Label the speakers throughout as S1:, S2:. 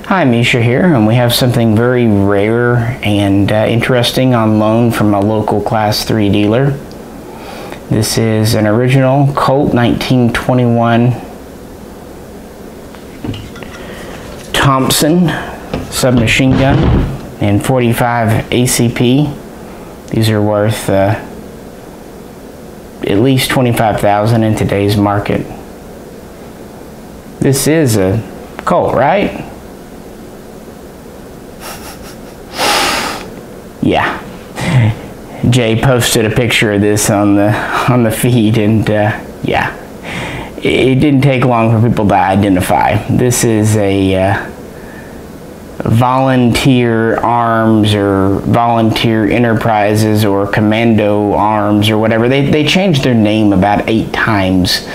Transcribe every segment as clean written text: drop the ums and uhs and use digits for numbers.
S1: Hi, Misha here, and we have something very rare and interesting on loan from a local Class 3 dealer. This is an original Colt 1921 Thompson submachine gun and 45 ACP. These are worth at least $25,000 in today's market. This is a Colt, right? Yeah, Jay posted a picture of this on the feed, and yeah, it didn't take long for people to identify. This is a Volunteer Arms or Volunteer Enterprises or Commando Arms or whatever. They changed their name about 8 times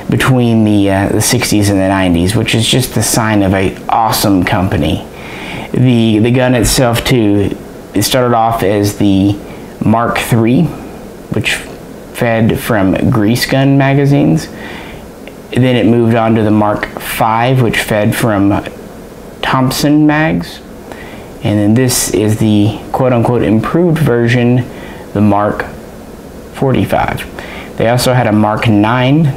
S1: between the 60s and the 90s, which is just the sign of an awesome company. The gun itself too. It started off as the Mark III, which fed from grease gun magazines. Then it moved on to the Mark V, which fed from Thompson mags. And then this is the quote-unquote improved version, the Mark 45. They also had a Mark IX,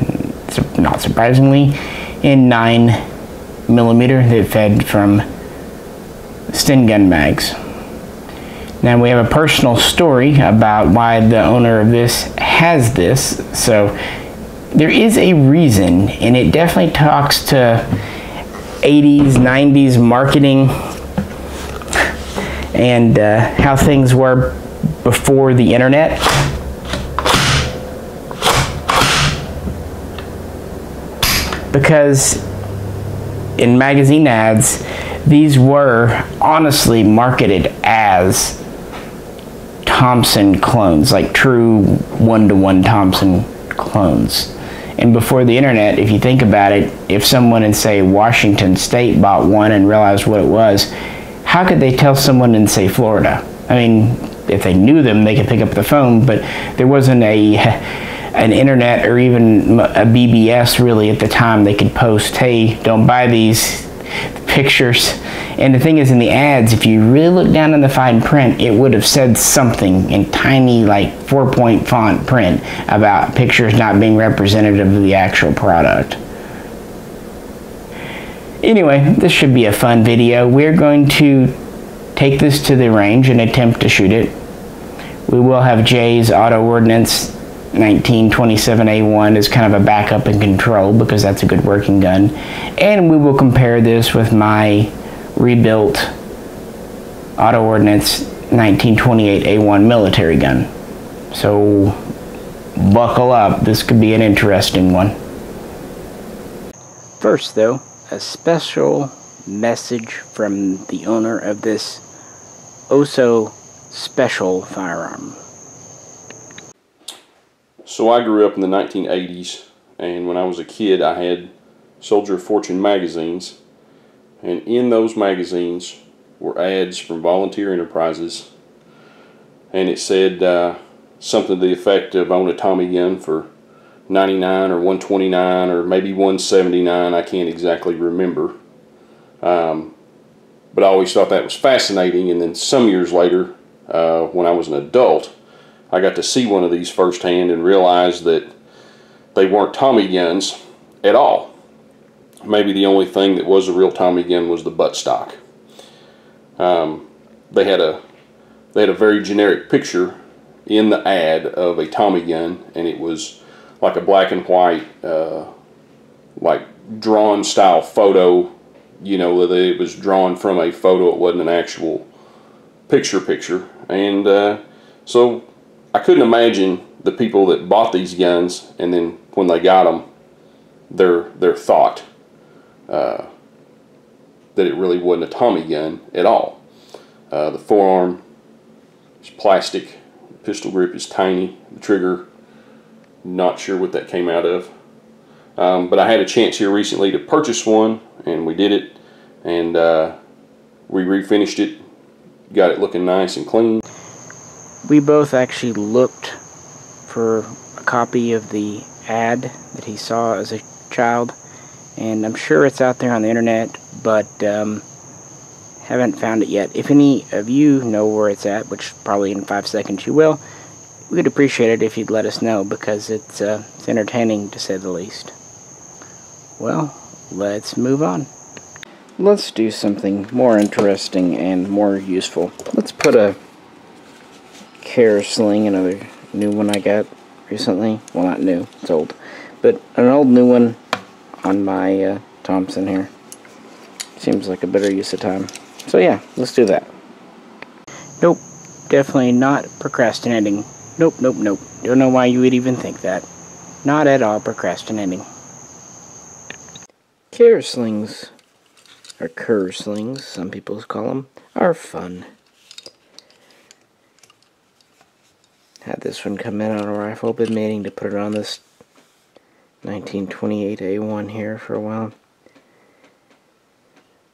S1: not surprisingly, in 9mm that fed from Sten gun mags. Now we have a personal story about why the owner of this has this. So there is a reason, and it definitely talks to 80s, 90s marketing and how things were before the internet. Because in magazine ads, these were honestly marketed as Thompson clones, like true one-to-one Thompson clones. And before the internet, if you think about it, if someone in, say, Washington State bought one and realized what it was, how could they tell someone in, say, Florida? I mean, if they knew them, they could pick up the phone, but there wasn't an internet or even a BBS really at the time they could post, hey, don't buy these pictures. And the thing is, in the ads, if you really look down in the fine print, it would have said something in tiny, like 4-point font print about pictures not being representative of the actual product. Anyway, this should be a fun video. We're going to take this to the range and attempt to shoot it. We will have Jay's Auto-Ordnance 1927A1 as kind of a backup and control because that's a good working gun. And we will compare this with my rebuilt Auto-Ordnance 1928A1 military gun. So buckle up, this could be an interesting one. First though, a special message from the owner of this oh-so special firearm.
S2: So I grew up in the 1980s, and when I was a kid I had Soldier of Fortune magazines, and in those magazines were ads from Volunteer Enterprises, and it said something to the effect of own a Tommy gun for $99 or $129 or maybe $179, I can't exactly remember. But I always thought that was fascinating, and then some years later, when I was an adult, I got to see one of these firsthand and realized that they weren't Tommy guns at all. Maybe the only thing that was a real Tommy gun was the buttstock. They had a very generic picture in the ad of a Tommy gun, and it was like a black and white, like drawn style photo. You know, that it was drawn from a photo. It wasn't an actual picture. And so I couldn't imagine the people that bought these guns and then when they got them, their thought that it really wasn't a Tommy gun at all. The forearm is plastic, the pistol grip is tiny, the trigger, not sure what that came out of. But I had a chance here recently to purchase one, and we did it, and we refinished it, got it looking nice and clean.
S1: We both actually looked for a copy of the ad that he saw as a child, and I'm sure it's out there on the internet, but Haven't found it yet. If any of you know where it's at, which probably in 5 seconds you will, we'd appreciate it if you'd let us know, because it's entertaining to say the least. Well, let's move on. Let's do something more interesting and more useful. Let's put a care sling, another new one I got recently. Well, not new, it's old. But an old new one on my Thompson here. Seems like a better use of time. So yeah, let's do that. Nope, definitely not procrastinating. Nope, nope, nope. Don't know why you would even think that. Not at all procrastinating. Care slings, or cur slings, some people call them, are fun. Had this one come in on a rifle. Been meaning to put it on this 1928 A1 here for a while.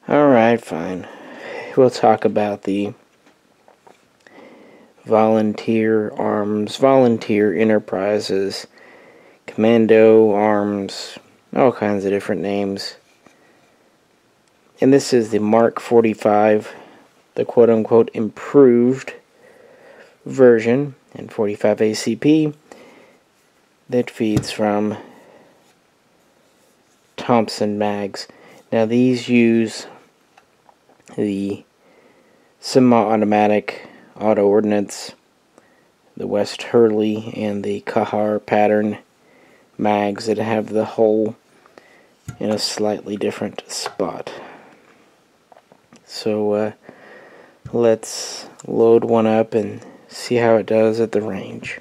S1: Alright, fine. We'll talk about the Volunteer Arms, Volunteer Enterprises, Commando Arms, all kinds of different names. And this is the Mark 45, the quote-unquote improved version, and 45 ACP, that feeds from Thompson mags. Now these use the semi-automatic Auto-Ordnance, the West Hurley, and the Kahar pattern mags that have the hole in a slightly different spot. So let's load one up and see how it does at the range.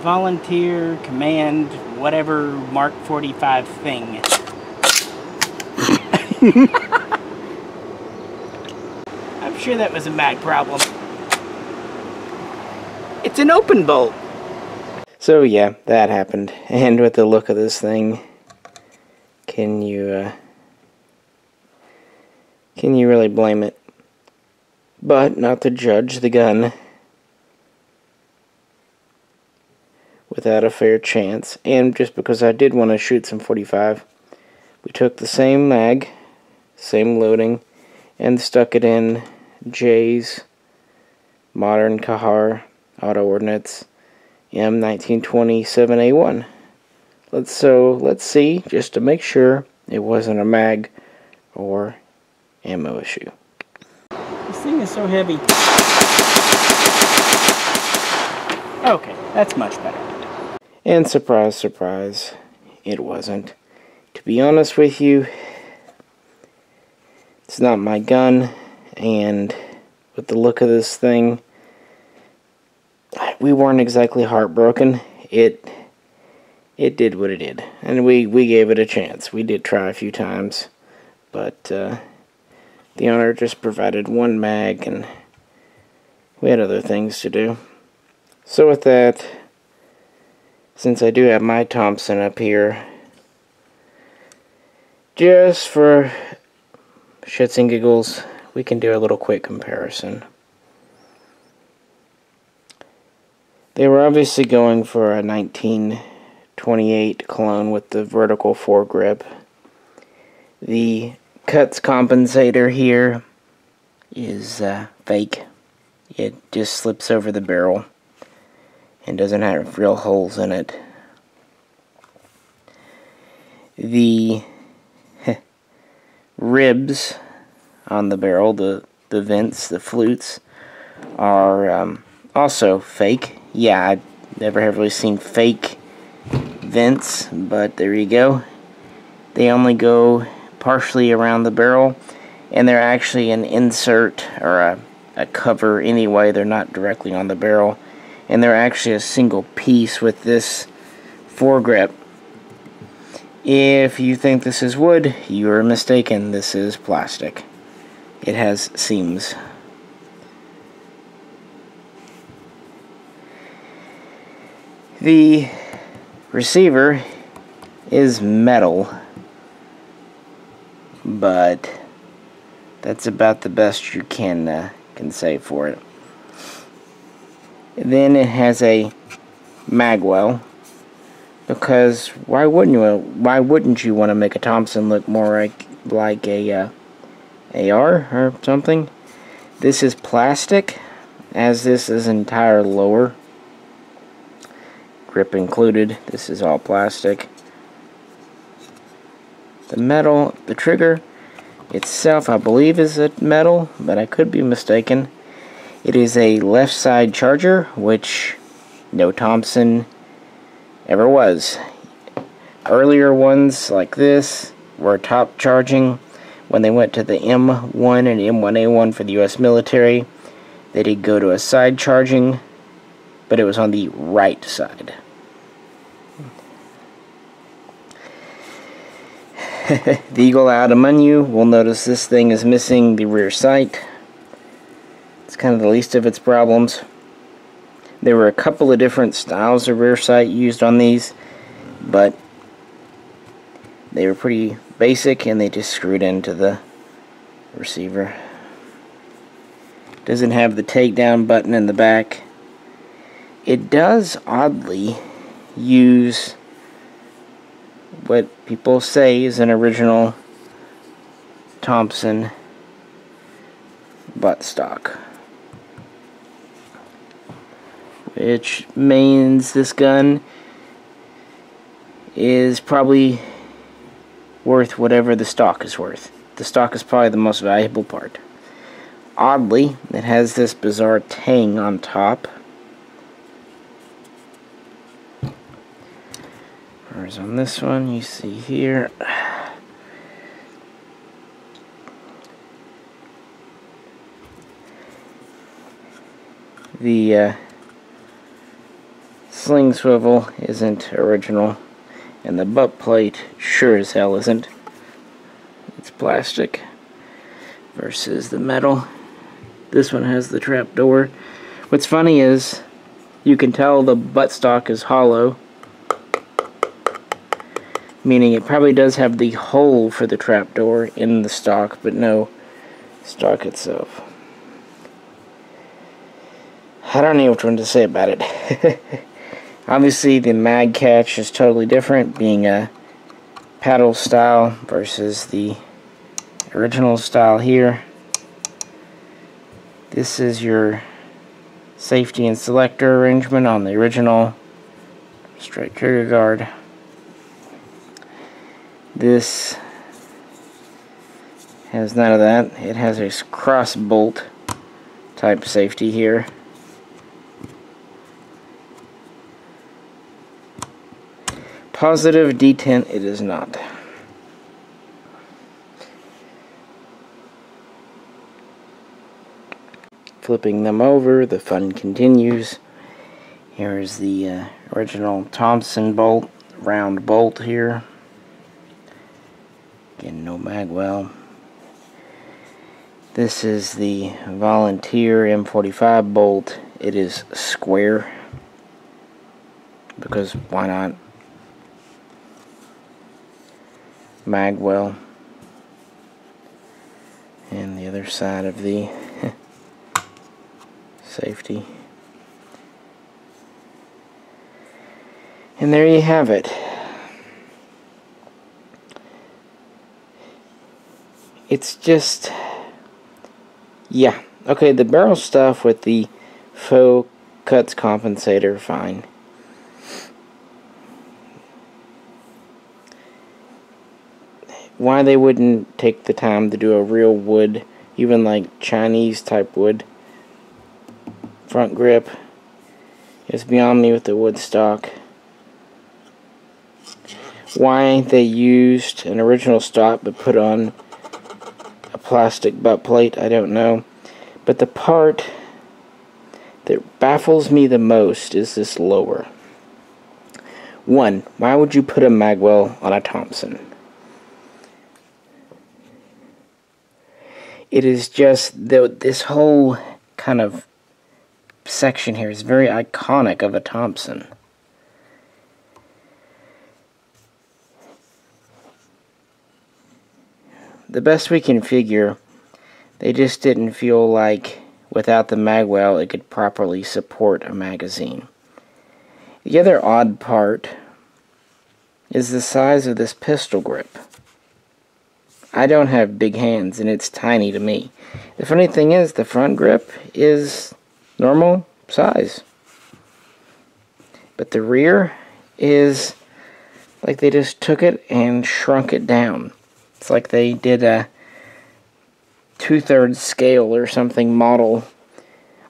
S1: Volunteer, command, whatever Mark 45 thing. I'm sure that was a mag problem. It's an open bolt. So yeah, that happened. And with the look of this thing, can you really blame it? But not to judge the gun without a fair chance. And just because I did want to shoot some 45, we took the same mag, same loading, and stuck it in Jay's modern Kahar Auto-Ordnance M1927A1. Let's see, just to make sure it wasn't a mag or ammo issue. This thing is so heavy. Okay, that's much better. And surprise, surprise, it wasn't. To be honest with you, it's not my gun, and with the look of this thing, we weren't exactly heartbroken. It did what it did, and we gave it a chance. We did try a few times, but the owner just provided one mag, and we had other things to do. So with that, since I do have my Thompson up here, just for shits and giggles, we can do a little quick comparison. They were obviously going for a 1928 clone with the vertical foregrip. The cuts compensator here is fake. It just slips over the barrel and doesn't have real holes in it. The ribs on the barrel, the vents, the flutes, are also fake. Yeah, I've never have really seen fake vents, but there you go. They only go partially around the barrel, and they're actually an insert or a cover anyway. They're not directly on the barrel, and they're actually a single piece with this foregrip. If you think this is wood, you are mistaken. This is plastic. It has seams. The receiver is metal, but that's about the best you can say for it. Then it has a Magwell, because why wouldn't you want to make a Thompson look more like a AR or something. This is plastic, as this is entire lower. Grip included. This is all plastic. The metal, the trigger itself, I believe is a metal, but I could be mistaken. It is a left side charger, which no Thompson ever was. Earlier ones like this were top charging. When they went to the M1 and M1A1 for the US military, they did go to a side charging, but it was on the right side. The Eagle Eye among you will notice this thing is missing the rear sight. It's kind of the least of its problems. There were a couple of different styles of rear sight used on these, but they were pretty basic and they just screwed into the receiver. Doesn't have the takedown button in the back. It does oddly use what people say is an original Thompson buttstock, which means this gun is probably worth whatever the stock is worth. The stock is probably the most valuable part. Oddly, it has this bizarre tang on top. Whereas on this one, you see here, the sling swivel isn't original, and the butt plate sure as hell isn't. It's plastic versus the metal. This one has the trap door. What's funny is you can tell the buttstock is hollow, meaning it probably does have the hole for the trap door in the stock, but no stock itself. I don't know which one to say about it. Obviously the mag catch is totally different, being a paddle style versus the original style here. This is your safety and selector arrangement on the original straight trigger guard. This has none of that. It has a cross bolt type safety here. Positive detent it is not. Flipping them over, the fun continues. Here is the original Thompson bolt, round bolt here. Again, no Magwell. This is the Volunteer M45 bolt. It is square, because why not? Magwell. And the other side of the safety. And there you have it. It's just, yeah. Okay, the barrel stuff with the faux cuts compensator, fine. Why they wouldn't take the time to do a real wood, even like Chinese type wood front grip, is beyond me with the wood stock. Why they used an original stock but put on a plastic butt plate, I don't know. But the part that baffles me the most is this lower. One, why would you put a Magwell on a Thompson? It is just, this whole kind of section here is very iconic of a Thompson. The best we can figure, they just didn't feel like without the Magwell it could properly support a magazine. The other odd part is the size of this pistol grip. I don't have big hands, and it's tiny to me. The funny thing is, the front grip is normal size. But the rear is like they just took it and shrunk it down. It's like they did a 2/3 scale or something model.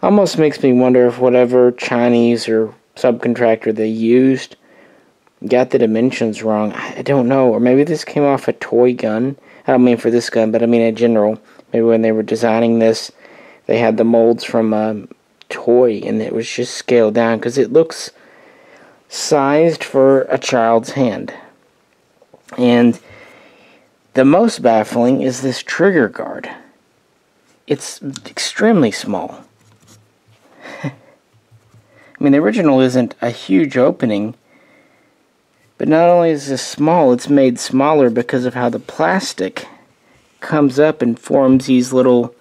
S1: Almost makes me wonder if whatever Chinese or subcontractor they used got the dimensions wrong. I don't know. Or maybe this came off a toy gun. I don't mean for this gun, but I mean in general. Maybe when they were designing this, they had the molds from a toy and it was just scaled down, because it looks sized for a child's hand. And the most baffling is this trigger guard. It's extremely small. I mean, the original isn't a huge opening, but not only is this small, it's made smaller because of how the plastic comes up and forms these little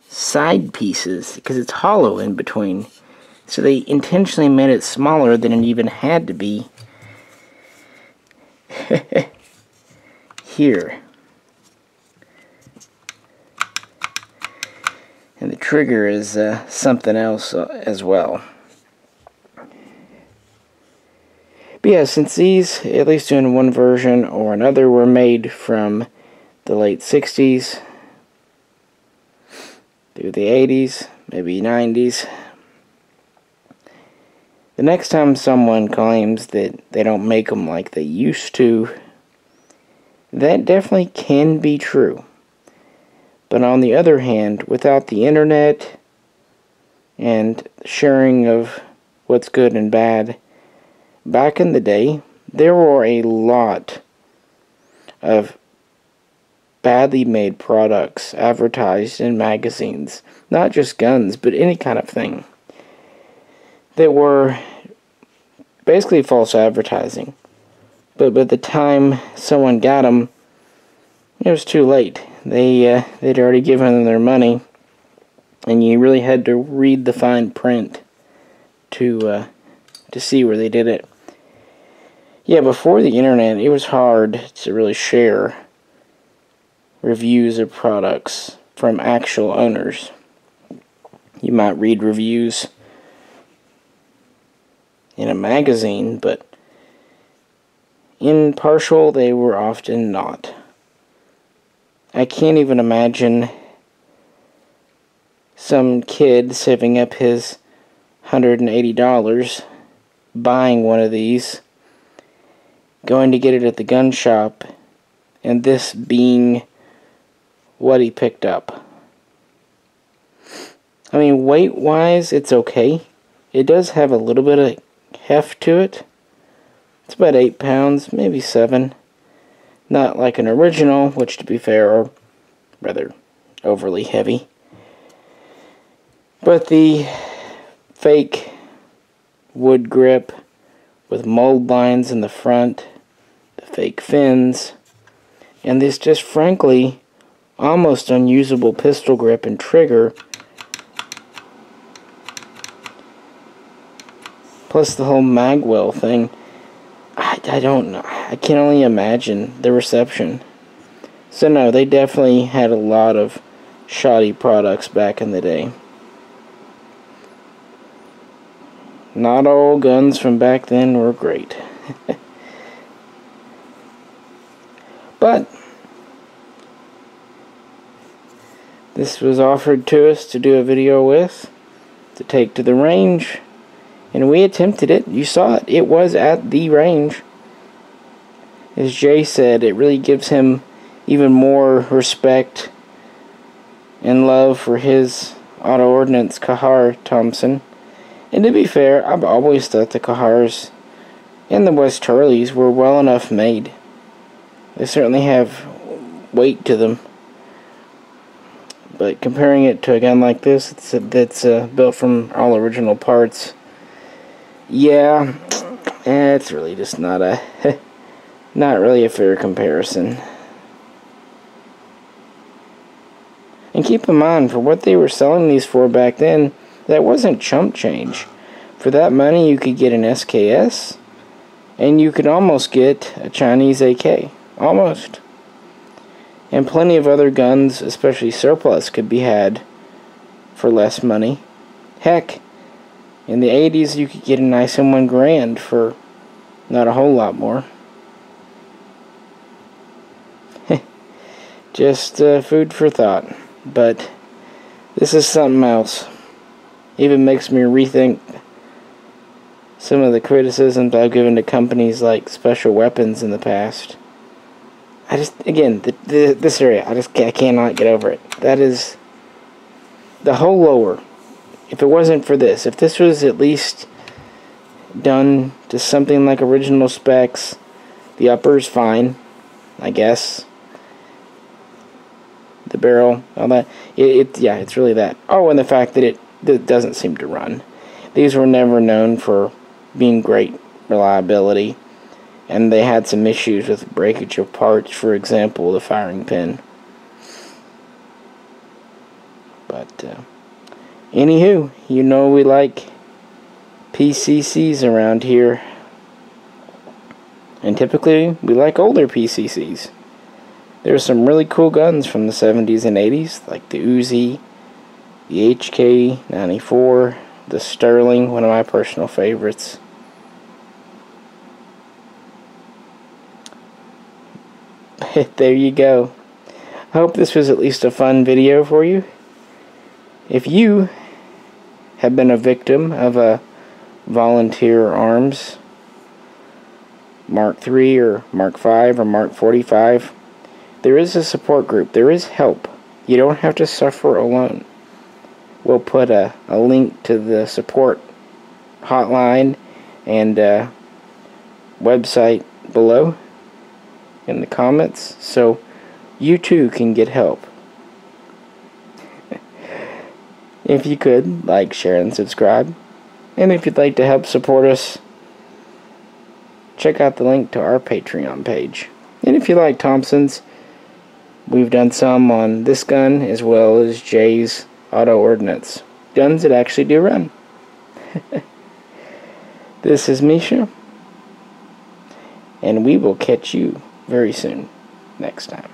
S1: side pieces, because it's hollow in between. So they intentionally made it smaller than it even had to be. Here. And the trigger is something else as well. But yeah, since these, at least in one version or another, were made from the late 60s through the 80s, maybe 90s, the next time someone claims that they don't make them like they used to, that definitely can be true. But on the other hand, without the internet and sharing of what's good and bad, back in the day, there were a lot of badly made products advertised in magazines. Not just guns, but any kind of thing, that were basically false advertising. But by the time someone got them, it was too late. They'd already given them their money, and you really had to read the fine print to see where they did it. Yeah, before the internet, it was hard to really share reviews of products from actual owners. You might read reviews in a magazine, but impartial they were often not. I can't even imagine some kid saving up his $180, buying one of these, going to get it at the gun shop, and this being what he picked up. I mean, weight-wise, it's okay. It does have a little bit of heft to it. It's about 8 pounds, maybe 7. Not like an original, which, to be fair, are rather overly heavy. But the fake wood grip with mold lines in the front, the fake fins, and this just frankly almost unusable pistol grip and trigger, plus the whole Magwell thing, I don't know. I can only imagine the reception. So no, they definitely had a lot of shoddy products back in the day. Not all guns from back then were great. But this was offered to us to do a video with, to take to the range, and we attempted it. You saw it. It was at the range. As Jay said, it really gives him even more respect and love for his Auto-Ordnance Kahar Thompson. And to be fair, I've always thought the Kahars and the West Hurleys were well enough made. They certainly have weight to them. But comparing it to a gun like this, that's built from all original parts, yeah, it's really just not a not really a fair comparison. And keep in mind, for what they were selling these for back then, that wasn't chump change. For that money, you could get an SKS, and you could almost get a Chinese AK. Almost. And plenty of other guns, especially surplus, could be had for less money. Heck, in the 80s you could get a nice M1 Garand for not a whole lot more. Just food for thought. But this is something else. Even makes me rethink some of the criticisms I've given to companies like Special Weapons in the past. I just, again, this area, I cannot get over it. That is the whole lower. If it wasn't for this, if this was at least done to something like original specs, the upper is fine, I guess. The barrel, all that. Yeah, it's really that. Oh, and the fact that it doesn't seem to run. These were never known for being great reliability, and they had some issues with breakage of parts, for example, the firing pin. But, anywho, you know we like PCCs around here. And typically, we like older PCCs. There's some really cool guns from the 70s and 80s, like the Uzi, the HK-94, the Sterling, one of my personal favorites. There you go. I hope this was at least a fun video for you. If you have been a victim of a volunteer arms Mark III or Mark V or Mark 45, there is a support group. There is help. You don't have to suffer alone. We'll put a link to the support hotline and website below in the comments, so you too can get help. If you could, like, share, and subscribe. And if you'd like to help support us, check out the link to our Patreon page. And if you like Thompsons, we've done some on this gun as well as Jay's Auto-Ordnance. Guns that actually do run. This is Misha, and we will catch you very soon next time.